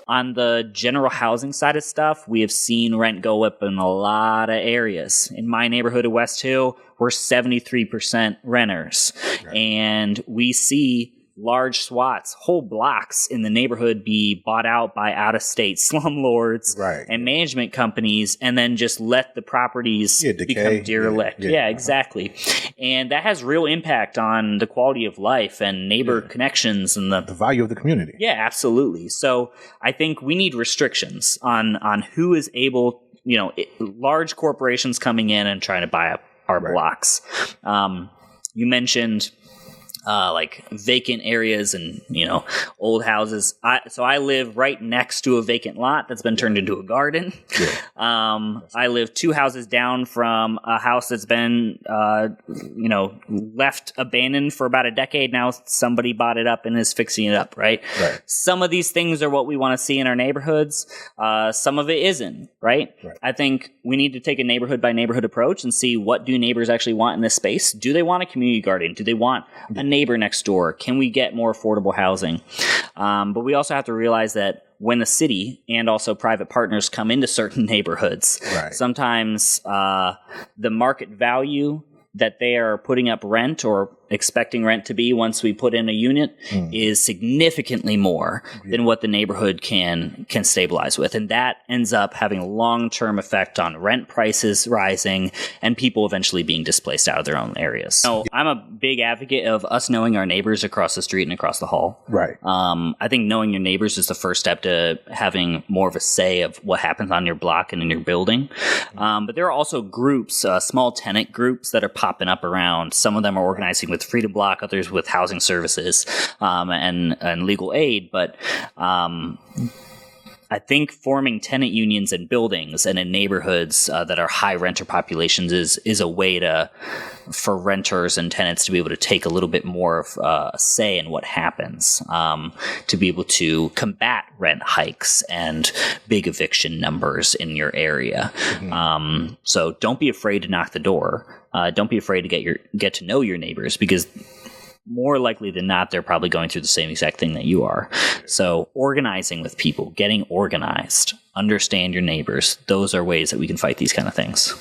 On the general housing side of stuff, we have seen rent go up in a lot of areas. In my neighborhood of West Hill, we're 73% renters. Right. And we see large swaths, whole blocks in the neighborhood be bought out by out-of-state slumlords and management companies, and then just let the properties become derelict. Yeah, exactly. And that has real impact on the quality of life and neighbor connections and the value of the community. Yeah, absolutely. So I think we need restrictions on who is able, large corporations coming in and trying to buy up our blocks. You mentioned like vacant areas and, old houses. I live right next to a vacant lot that's been turned into a garden. I live 2 houses down from a house that's been, left abandoned for about a decade now. Somebody bought it up and is fixing it up, right? Some of these things are what we want to see in our neighborhoods. Some of it isn't, right? I think we need to take a neighborhood by neighborhood approach and see what do neighbors actually want in this space. Do they want a community garden? Do they want a neighbor next door? Can we get more affordable housing? But we also have to realize that when the city and also private partners come into certain neighborhoods, sometimes the market value that they are putting up rent or expecting rent to be once we put in a unit is significantly more than what the neighborhood can stabilize with. And that ends up having a long-term effect on rent prices rising and people eventually being displaced out of their own areas. So I'm a big advocate of us knowing our neighbors across the street and across the hall. I think knowing your neighbors is the first step to having more of a say of what happens on your block and in your building. But there are also groups, small tenant groups that are popping up around. Some of them are organizing with Freedom Block, others with housing services and legal aid. But I think forming tenant unions in buildings and in neighborhoods that are high renter populations is a way for renters and tenants to be able to take a little bit more of a say in what happens, to be able to combat rent hikes and big eviction numbers in your area. So don't be afraid to knock the door. Don't be afraid to get to know your neighbors, because more likely than not, they're probably going through the same exact thing that you are. So organizing with people, getting organized, understand your neighbors. Those are ways that we can fight these kind of things.